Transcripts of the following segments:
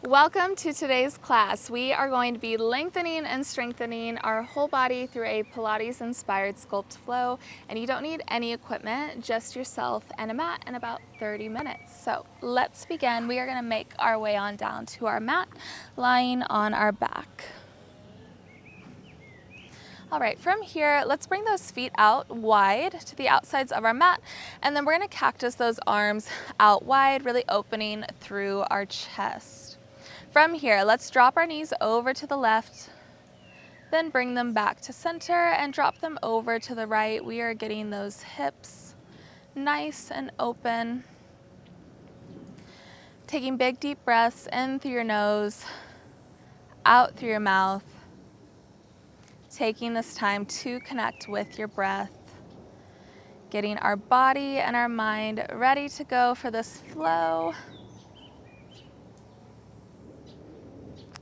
Welcome to today's class. We are going to be lengthening and strengthening our whole body through a Pilates inspired Sculpt Flow, and you don't need any equipment, just yourself and a mat in about 30 minutes. So let's begin. We are going to make our way on down to our mat, lying on our back. All right, from here, let's bring those feet out wide to the outsides of our mat, and then we're going to cactus those arms out wide, really opening through our chest. From here, let's drop our knees over to the left, then bring them back to center and drop them over to the right. We are getting those hips nice and open. Taking big deep breaths in through your nose, out through your mouth. Taking this time to connect with your breath. Getting our body and our mind ready to go for this flow.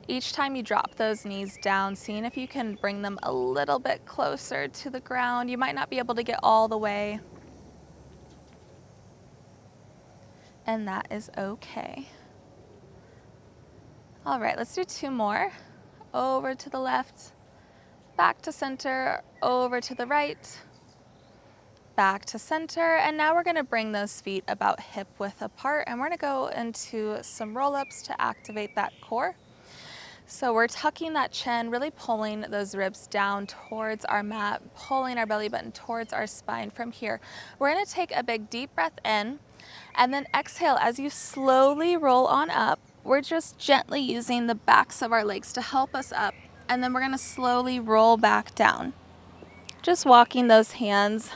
Each time you drop those knees down, seeing if you can bring them a little bit closer to the ground. You might not be able to get all the way, and that is okay. All right, let's do two more. Over to the left, back to center, over to the right, back to center, and now we're gonna bring those feet about hip width apart, and we're gonna go into some roll-ups to activate that core. So we're tucking that chin, really pulling those ribs down towards our mat, pulling our belly button towards our spine. From here, we're gonna take a big deep breath in, and then exhale as you slowly roll on up. We're just gently using the backs of our legs to help us up, and then we're gonna slowly roll back down. Just walking those hands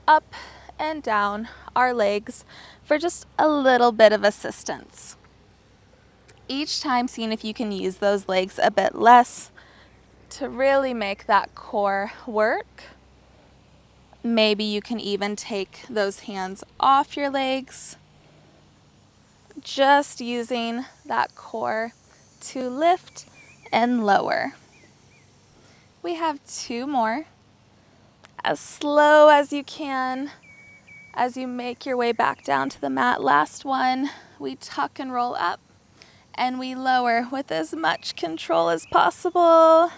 up and down our legs for just a little bit of assistance. Each time seeing if you can use those legs a bit less to really make that core work. Maybe you can even take those hands off your legs, just using that core to lift and lower. We have two more. As slow as you can as you make your way back down to the mat. Last one, we tuck and roll up. And we lower with as much control as possible.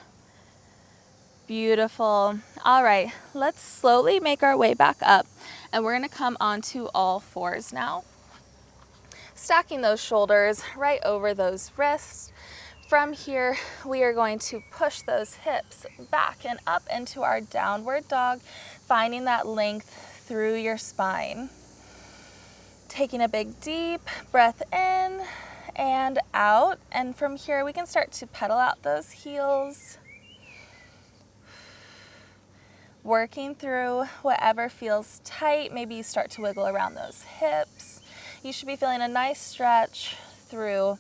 Beautiful. All right, let's slowly make our way back up, and we're gonna come onto all fours now. Stacking those shoulders right over those wrists. From here, we are going to push those hips back and up into our downward dog, finding that length through your spine. Taking a big deep breath in and out, and from here we can start to pedal out those heels, working through whatever feels tight. Maybe you start to wiggle around those hips. You should be feeling a nice stretch through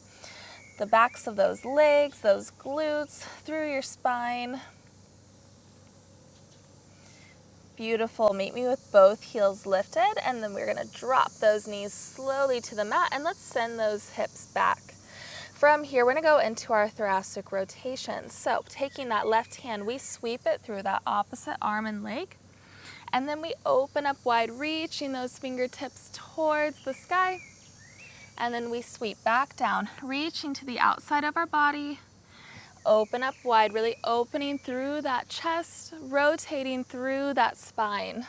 the backs of those legs, those glutes, through your spine. Beautiful. Meet me with both heels lifted, and then we're going to drop those knees slowly to the mat, and let's send those hips back. From here, we're going to go into our thoracic rotation. So taking that left hand, we sweep it through that opposite arm and leg, and then we open up wide, reaching those fingertips towards the sky, and then we sweep back down, reaching to the outside of our body. Open up wide, really opening through that chest, rotating through that spine.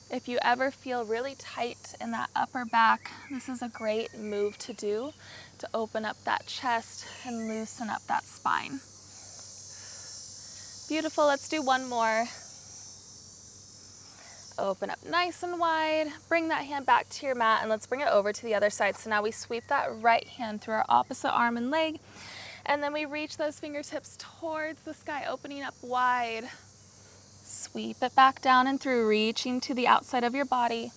If you ever feel really tight in that upper back, this is a great move to do to open up that chest and loosen up that spine. Beautiful, let's do one more. Open up nice and wide, bring that hand back to your mat, and let's bring it over to the other side. So now we sweep that right hand through our opposite arm and leg, and then we reach those fingertips towards the sky, opening up wide. Sweep it back down and through, reaching to the outside of your body,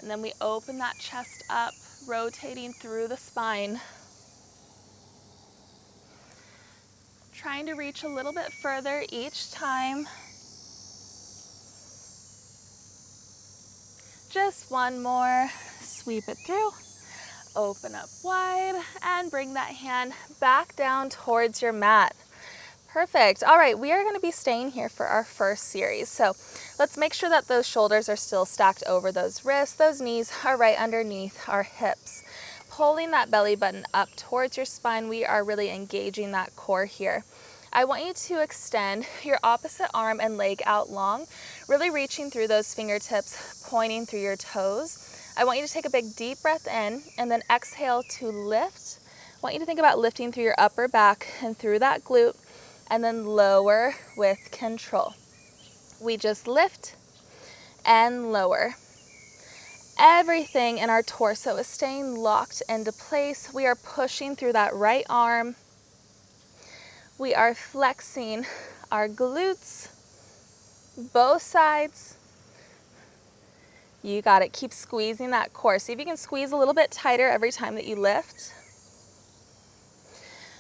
and then we open that chest up, rotating through the spine. Trying to reach a little bit further each time. Just one more. Sweep it through, open up wide, and bring that hand back down towards your mat. Perfect. All right, we are going to be staying here for our first series. So let's make sure that those shoulders are still stacked over those wrists. Those knees are right underneath our hips. Pulling that belly button up towards your spine, we are really engaging that core here. I want you to extend your opposite arm and leg out long, really reaching through those fingertips, pointing through your toes. I want you to take a big deep breath in and then exhale to lift. I want you to think about lifting through your upper back and through that glute, and then lower with control. We just lift and lower. Everything in our torso is staying locked into place. We are pushing through that right arm. We are flexing our glutes, both sides. You got it. Keep squeezing that core. See if you can squeeze a little bit tighter every time that you lift.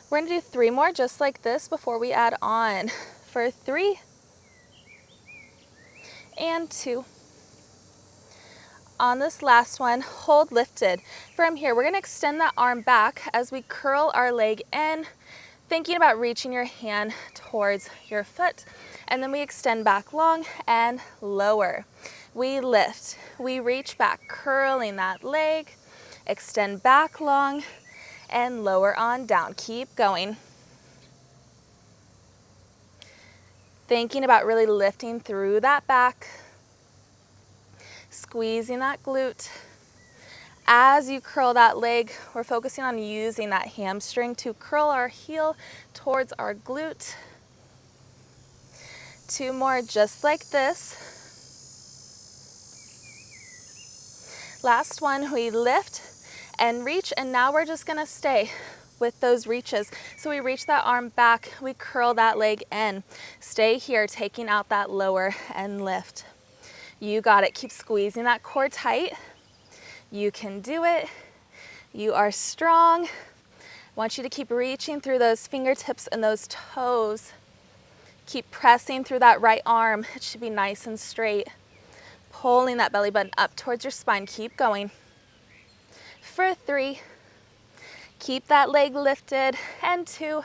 We're going to do 3 more just like this before we add on. For 3 and 2. On this last one, hold lifted. From here, we're going to extend that arm back as we curl our leg in, thinking about reaching your hand towards your foot. And then we extend back long and lower. We lift. We reach back, curling that leg, extend back long, and lower on down. Keep going. Thinking about really lifting through that back, squeezing that glute. As you curl that leg, we're focusing on using that hamstring to curl our heel towards our glute. 2 more just like this. Last one, we lift and reach, and now we're just gonna stay with those reaches. So we reach that arm back, we curl that leg in. Stay here, taking out that lower and lift. You got it. Keep squeezing that core tight. You can do it. You are strong. I want you to keep reaching through those fingertips and those toes. Keep pressing through that right arm. It should be nice and straight. Pulling that belly button up towards your spine. Keep going. For 3. Keep that leg lifted. And 2.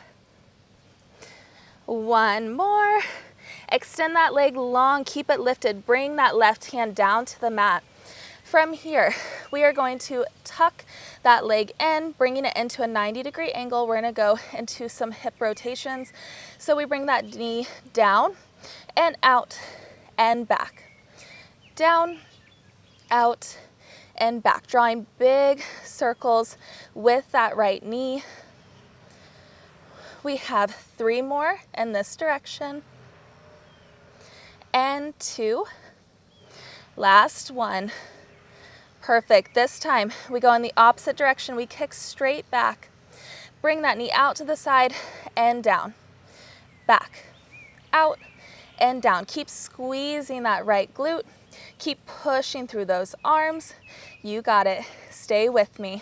1 more. Extend that leg long, keep it lifted. Bring that left hand down to the mat. From here, we are going to tuck that leg in, bringing it into a 90-degree angle. We're gonna go into some hip rotations. So we bring that knee down and out and back. Down, out, and back. Drawing big circles with that right knee. We have 3 more in this direction. And 2. Last one. Perfect. This time we go in the opposite direction. We kick straight back. Bring that knee out to the side and down. Back, out, and down. Keep squeezing that right glute. Keep pushing through those arms. You got it. Stay with me.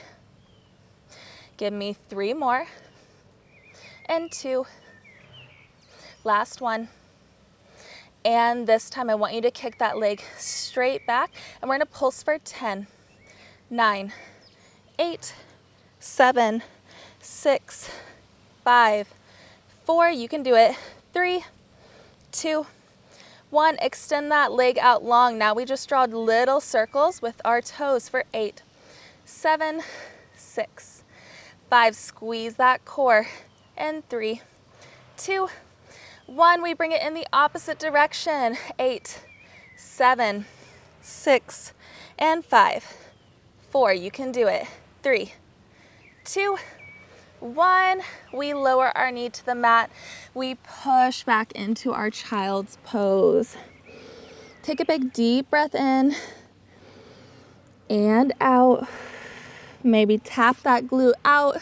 Give me 3 more. And 2. Last one. And this time I want you to kick that leg straight back, and we're going to pulse for 10, 9, 8, 7, 6, 5, 4. You can do it. 3, 2, 1. Extend that leg out long. Now we just draw little circles with our toes for 8, 7, 6, 5. Squeeze that core. And 3, 2, 1. We bring it in the opposite direction. 8, 7, 6, and 5, 4. You can do it. 3, 2, 1. We lower our knee to the mat. We push back into our child's pose. Take a big deep breath in and out. Maybe tap that glute out.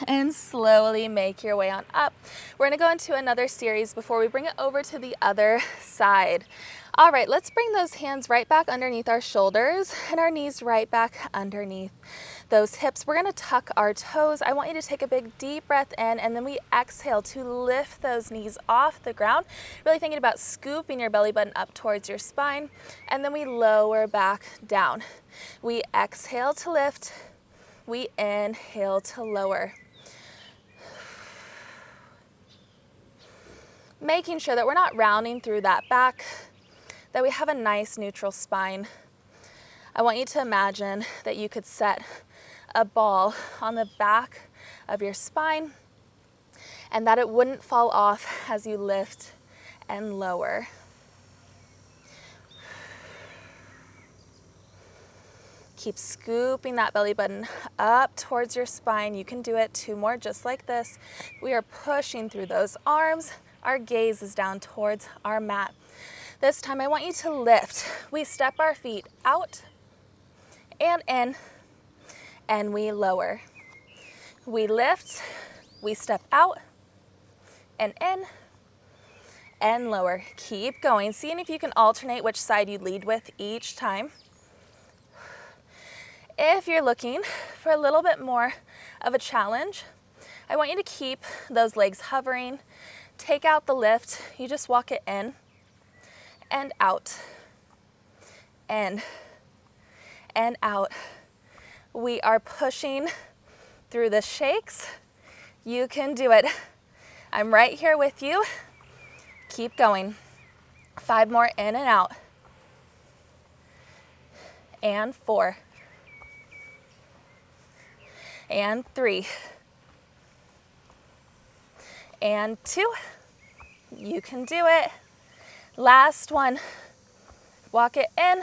And slowly make your way on up. We're going to go into another series before we bring it over to the other side. All right, let's bring those hands right back underneath our shoulders and our knees right back underneath those hips. We're going to tuck our toes. I want you to take a big deep breath in, and then we exhale to lift those knees off the ground. Really thinking about scooping your belly button up towards your spine, and then we lower back down. We exhale to lift. We inhale to lower. Making sure that we're not rounding through that back, that we have a nice neutral spine. I want you to imagine that you could set a ball on the back of your spine and that it wouldn't fall off as you lift and lower. Keep scooping that belly button up towards your spine. You can do it. 2 more just like this. We are pushing through those arms. Our gaze is down towards our mat. This time I want you to lift. We step our feet out and in, and we lower. We lift, we step out and in, and lower. Keep going. Seeing if you can alternate which side you lead with each time. If you're looking for a little bit more of a challenge, I want you to keep those legs hovering. Take out the lift. You just walk it in and out, in and out. We are pushing through the shakes. You can do it. I'm right here with you. Keep going. 5 more in and out. And 4. And 3. And 2. You can do it. Last one. Walk it in.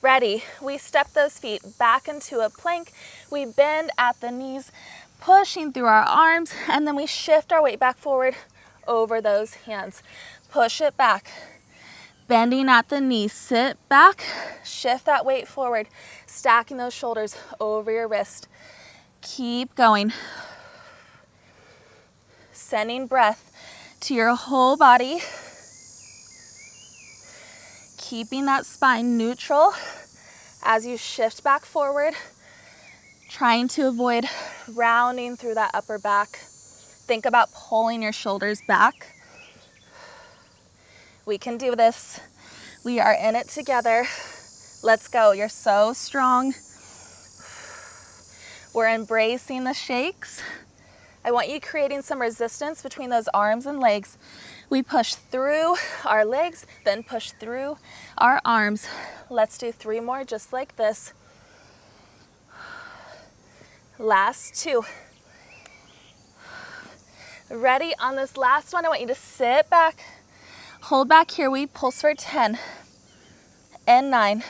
Ready. We step those feet back into a plank. We bend at the knees, pushing through our arms, and then we shift our weight back forward over those hands. Push it back. Bending at the knees. Sit back. Shift that weight forward. Stacking those shoulders over your wrist. Keep going. Sending breath to your whole body. Keeping that spine neutral as you shift back forward. Trying to avoid rounding through that upper back. Think about pulling your shoulders back. We can do this. We are in it together. Let's go. You're so strong. We're embracing the shakes. I want you creating some resistance between those arms and legs. We push through our legs, then push through our arms. Let's do 3 more just like this. Last 2. Ready? On this last one, I want you to sit back, hold back here. We pulse for 10 and 9.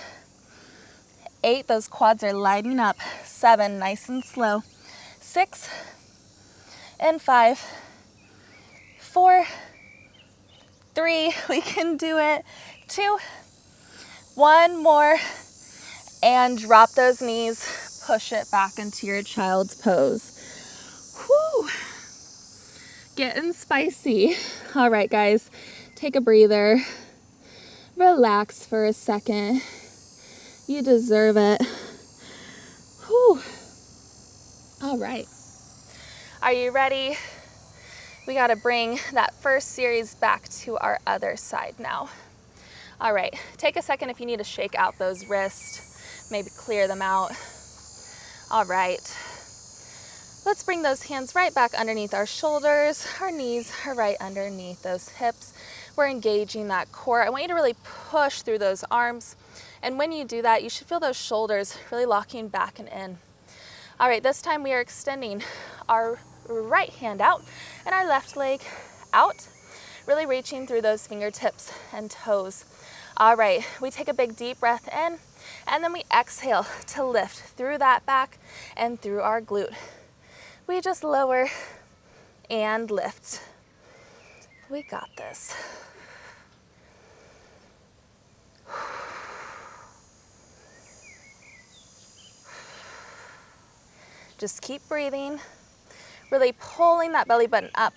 8, those quads are lighting up. 7, nice and slow. 6 and 5, 4, 3, we can do it. 2, 1 more, and drop those knees. Push it back into your child's pose. Whew. Getting spicy. All right, guys, take a breather. Relax for a second. You deserve it. Whew. All right. Are you ready? We got to bring that first series back to our other side now. All right, take a second if you need to shake out those wrists, maybe clear them out. All right, let's bring those hands right back underneath our shoulders. Our knees are right underneath those hips. We're engaging that core. I want you to really push through those arms. And when you do that, you should feel those shoulders really locking back and in. All right, this time we are extending our right hand out and our left leg out, really reaching through those fingertips and toes. All right, we take a big deep breath in, and then we exhale to lift through that back and through our glute. We just lower and lift. We got this. Just keep breathing, really pulling that belly button up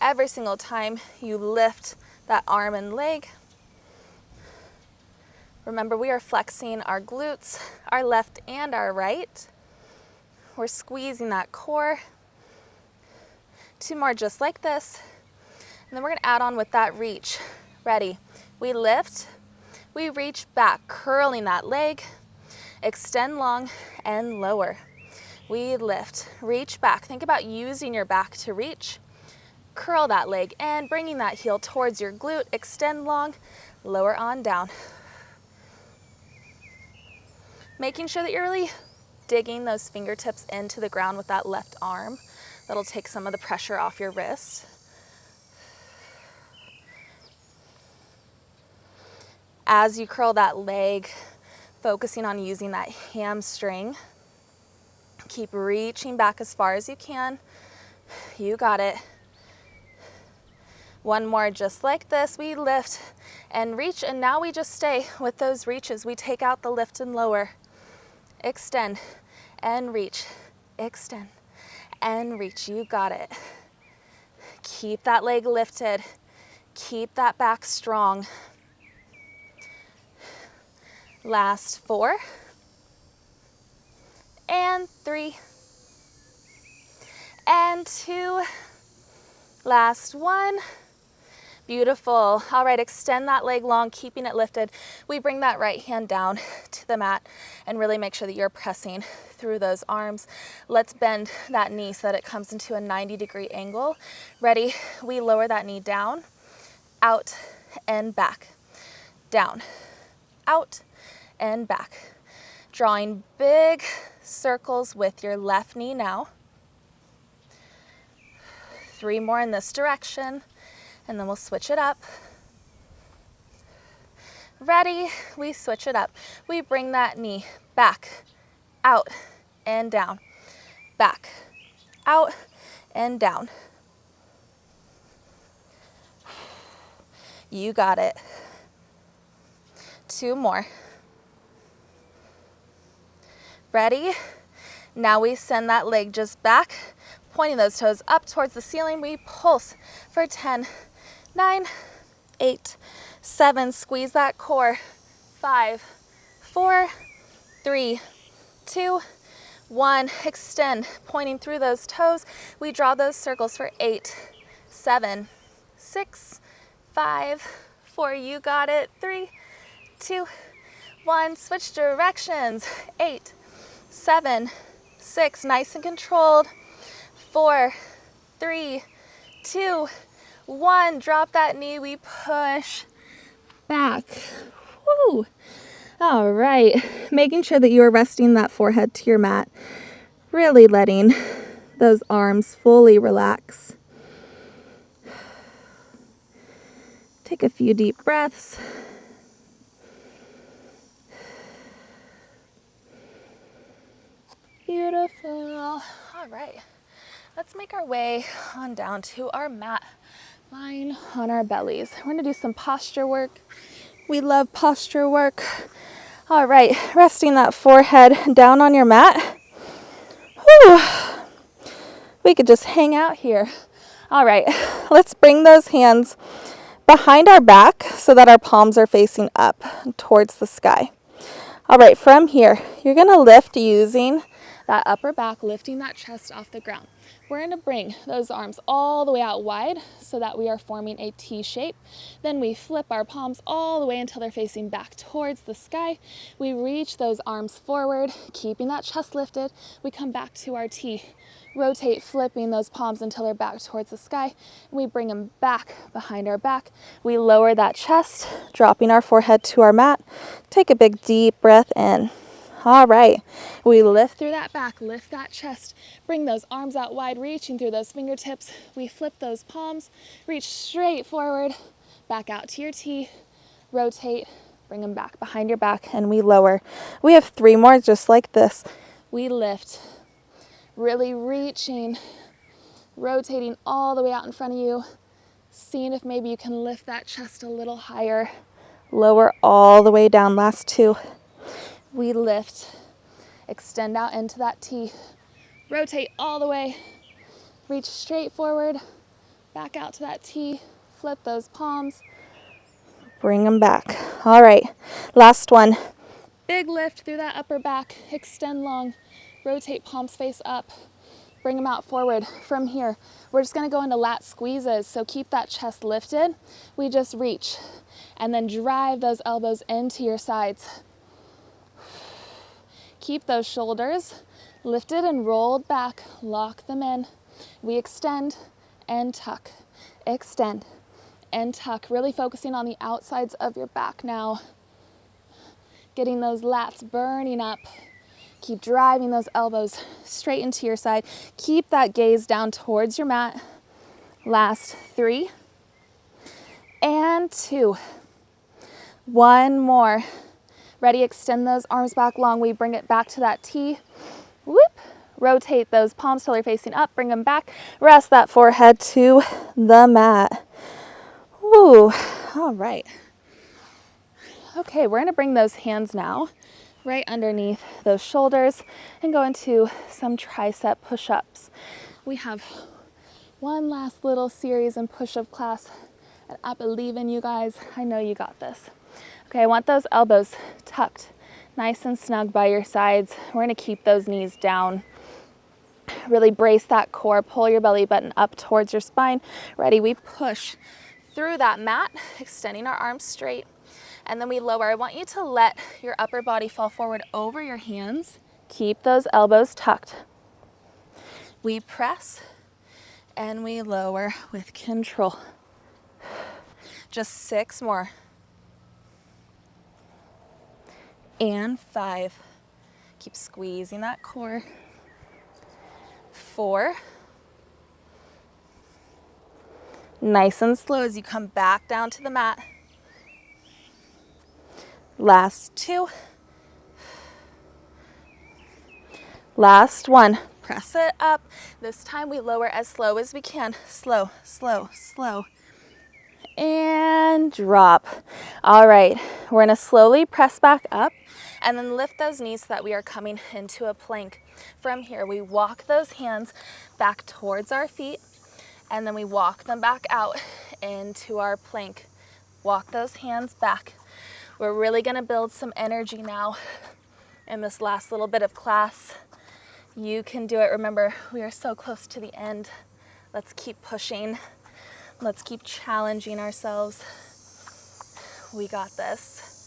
every single time you lift that arm and leg. Remember, we are flexing our glutes, our left and our right. We're squeezing that core. 2 more just like this. And then we're gonna add on with that reach. Ready? We lift, we reach back, curling that leg, extend long and lower. We lift, reach back. Think about using your back to reach. curl that leg in, bringing that heel towards your glute, extend long, lower on down. Making sure that you're really digging those fingertips into the ground with that left arm. That'll take some of the pressure off your wrist. As you curl that leg, focusing on using that hamstring. Keep reaching back as far as you can. You got it. One more just like this. We lift and reach, and now we just stay with those reaches. We take out the lift and lower. Extend and reach. Extend and reach. You got it. Keep that leg lifted. Keep that back strong. Last 4 and 3 and 2. Last 1. Beautiful. All right, extend that leg long, keeping it lifted. We bring that right hand down to the mat and really make sure that you're pressing through those arms. Let's bend that knee so that it comes into a 90-degree angle. Ready? We lower that knee down, out and back, down, out and back. Drawing big circles with your left knee now. 3 more in this direction, and then we'll switch it up. Ready? We switch it up. We bring that knee back, out and down, back, out and down. You got it. 2 more. Ready? Now we send that leg just back, pointing those toes up towards the ceiling. We pulse for 10, 9, 8, 7. Squeeze that core. 5, 4, 3, 2, 1. Extend, pointing through those toes. We draw those circles for 8, 7, 6, 5, 4. You got it. 3, 2, 1. Switch directions. 8, 7, 6. Nice and controlled. 4, 3, 2, 1. Drop that knee. We push back. Woo. All right. Making sure that you are resting that forehead to your mat. Really letting those arms fully relax. Take a few deep breaths. Beautiful. All right. Let's make our way on down to our mat, lying on our bellies. We're gonna do some posture work. We love posture work. All right, resting that forehead down on your mat. Whew. We could just hang out here. All right, let's bring those hands behind our back so that our palms are facing up towards the sky. All right, from here, you're gonna lift using that upper back, lifting that chest off the ground. We're gonna bring those arms all the way out wide so that we are forming a T shape. Then we flip our palms all the way until they're facing back towards the sky. We reach those arms forward, keeping that chest lifted. We come back to our T. Rotate, flipping those palms until they're back towards the sky. We bring them back behind our back. We lower that chest, dropping our forehead to our mat. Take a big deep breath in. All right, we lift through that back, lift that chest, bring those arms out wide, reaching through those fingertips. We flip those palms, reach straight forward, back out to your T, rotate, bring them back behind your back, and we lower. We have 3 more just like this. We lift, really reaching, rotating all the way out in front of you, seeing if maybe you can lift that chest a little higher, lower all the way down. Last 2. We lift, extend out into that T, rotate all the way, reach straight forward, back out to that T, flip those palms, bring them back. All right, last one. Big lift through that upper back, extend long, rotate palms face up, bring them out forward. From here, we're just gonna go into lat squeezes, so keep that chest lifted. We just reach, and then drive those elbows into your sides. Keep those shoulders lifted and rolled back, lock them in. We extend and tuck. extend, and tuck. Really focusing on the outsides of your back now. Getting those lats burning up. Keep driving those elbows straight into your side. Keep that gaze down towards your mat. Last 3 and 2. One more. Ready, extend those arms back long. We bring it back to that T. Whoop. Rotate those palms till they're facing up. Bring them back. Rest that forehead to the mat. Woo. All right. Okay, we're gonna bring those hands now right underneath those shoulders and go into some tricep push-ups. We have one last little series in push-up class, and I believe in you guys. I know you got this. Okay, I want those elbows tucked nice and snug by your sides. We're gonna keep those knees down. Really brace that core, pull your belly button up towards your spine. Ready, we push through that mat, extending our arms straight, and then we lower. I want you to let your upper body fall forward over your hands. Keep those elbows tucked. We press and we lower with control. Just 6 more. And 5. Keep squeezing that core. 4. Nice and slow as you come back down to the mat. Last 2. Last 1. Press it up. This time we lower as slow as we can. Slow, slow, slow. And drop. All right, we're gonna slowly press back up and then lift those knees so that we are coming into a plank. From here, we walk those hands back towards our feet, and then we walk them back out into our plank. Walk those hands back. We're really gonna build some energy now in this last little bit of class. You can do it. Remember, we are so close to the end. Let's keep pushing. Let's keep challenging ourselves. We got this.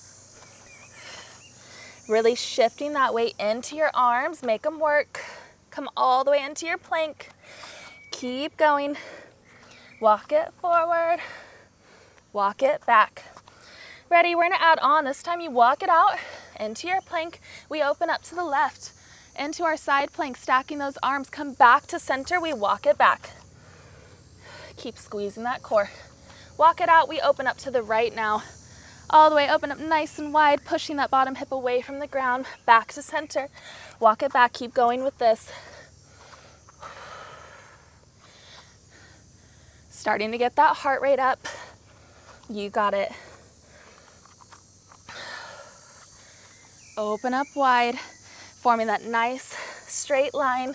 Really shifting that weight into your arms. Make them work. Come all the way into your plank. Keep going. Walk it forward. Walk it back. Ready, we're gonna add on. This time you walk it out into your plank. We open up to the left, into our side plank, stacking those arms. Come back to center, we walk it back. Keep squeezing that core. Walk it out, we open up to the right now. All the way, open up nice and wide, pushing that bottom hip away from the ground, back to center. Walk it back, keep going with this. Starting to get that heart rate up. You got it. Open up wide, forming that nice straight line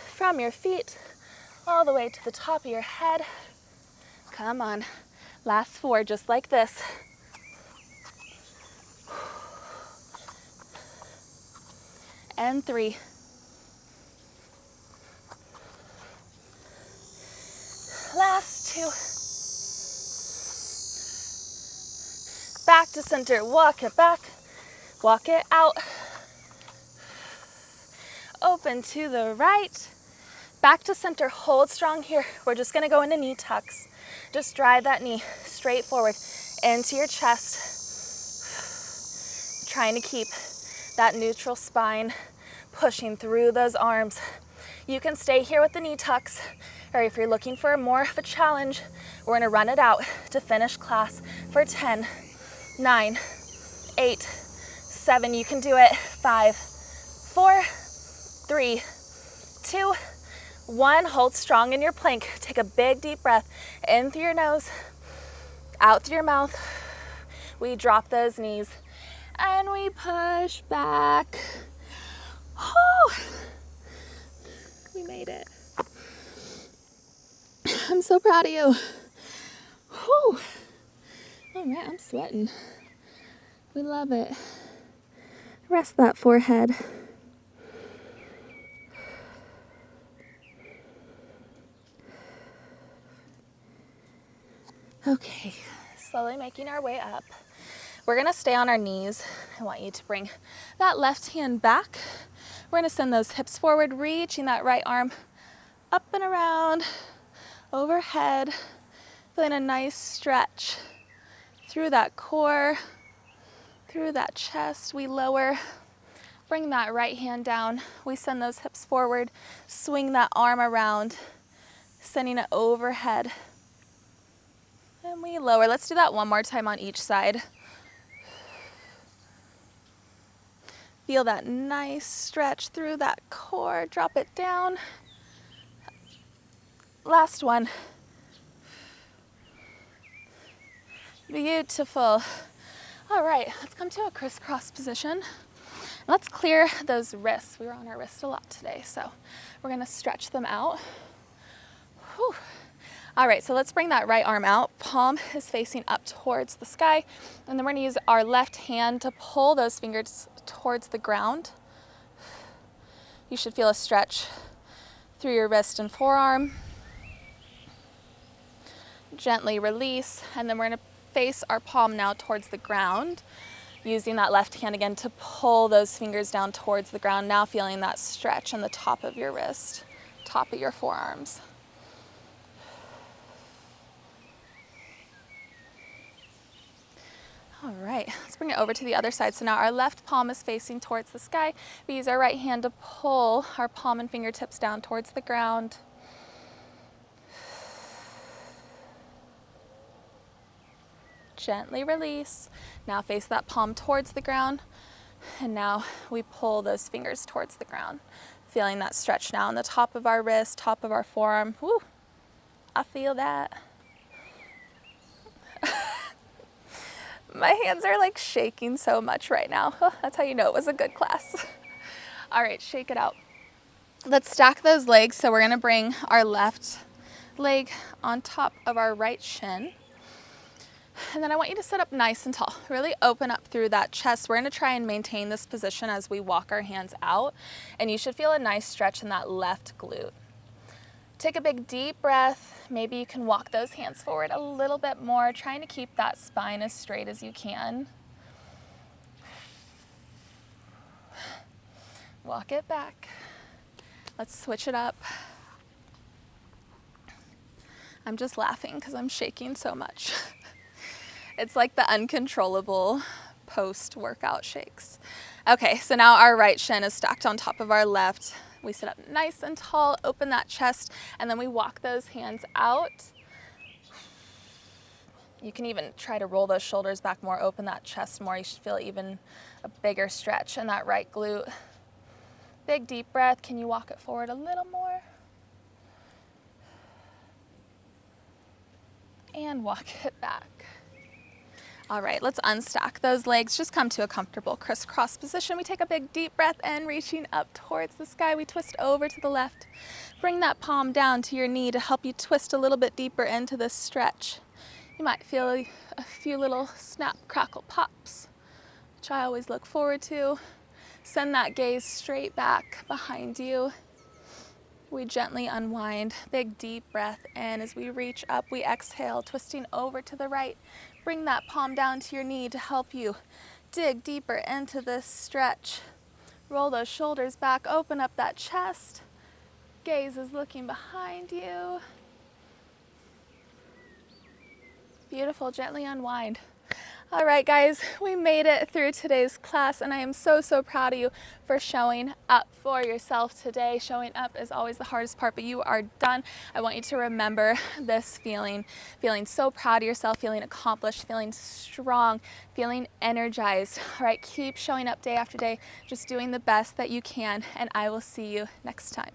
from your feet all the way to the top of your head. Come on. Last 4, just like this. And 3. Last 2. Back to center. Walk it back. Walk it out. Open to the right. Back to center. Hold strong here. We're just going to go into knee tucks. Just drive that knee straight forward into your chest. Trying to keep that neutral spine, pushing through those arms. You can stay here with the knee tucks, or if you're looking for more of a challenge, we're going to run it out to finish class for 10, 9, 8, 7. You can do it. 5, 4, 3, 2, 1. Hold strong in your plank. Take a big deep breath in through your nose, out through your mouth. We drop those knees and we push back. Oh, we made it. I'm so proud of you. Whew. All right, I'm sweating. We love it. Rest that forehead. Okay, slowly making our way up. We're gonna stay on our knees. I want you to bring that left hand back. We're gonna send those hips forward, reaching that right arm up and around, overhead, feeling a nice stretch through that core, through that chest. We lower, bring that right hand down. We send those hips forward, swing that arm around, sending it overhead. And we lower. Let's do that one more time on each side. Feel that nice stretch through that core. Drop it down. Last one. Beautiful. All right, let's come to a crisscross position. Let's clear those wrists. We were on our wrists a lot today, so we're gonna stretch them out. Whew. All right, so let's bring that right arm out. Palm is facing up towards the sky, and then we're gonna use our left hand to pull those fingers towards the ground. You should feel a stretch through your wrist and forearm. Gently release, and then we're gonna face our palm now towards the ground, using that left hand again to pull those fingers down towards the ground. Now feeling that stretch on the top of your wrist, top of your forearms. All right, let's bring it over to the other side. So now our left palm is facing towards the sky. We use our right hand to pull our palm and fingertips down towards the ground. Gently release. Now face that palm towards the ground. And now we pull those fingers towards the ground. Feeling that stretch now on the top of our wrist, top of our forearm. Woo, I feel that. My hands are like shaking so much right now. That's how you know it was a good class. All right, shake it out. Let's stack those legs. So we're gonna bring our left leg on top of our right shin. And then I want you to sit up nice and tall. Really open up through that chest. We're gonna try and maintain this position as we walk our hands out. And you should feel a nice stretch in that left glute. Take a big deep breath. Maybe you can walk those hands forward a little bit more, trying to keep that spine as straight as you can. Walk it back. Let's switch it up. I'm just laughing because I'm shaking so much. It's like the uncontrollable post-workout shakes. Okay, so now our right shin is stacked on top of our left. We sit up nice and tall, open that chest, and then we walk those hands out. You can even try to roll those shoulders back more, open that chest more. You should feel even a bigger stretch in that right glute. Big deep breath. Can you walk it forward a little more? And walk it back. All right, let's unstack those legs. Just come to a comfortable crisscross position. We take a big deep breath in, reaching up towards the sky. We twist over to the left. Bring that palm down to your knee to help you twist a little bit deeper into this stretch. You might feel a few little snap, crackle, pops, which I always look forward to. Send that gaze straight back behind you. We gently unwind. Big deep breath in. As we reach up, we exhale, twisting over to the right. Bring that palm down to your knee to help you dig deeper into this stretch. Roll those shoulders back, open up that chest. Gaze is looking behind you. Beautiful, gently unwind. All right, guys, we made it through today's class, and I am so, so proud of you for showing up for yourself today. Showing up is always the hardest part, but you are done. I want you to remember this feeling so proud of yourself, feeling accomplished, feeling strong, feeling energized. All right, keep showing up day after day, just doing the best that you can, and I will see you next time.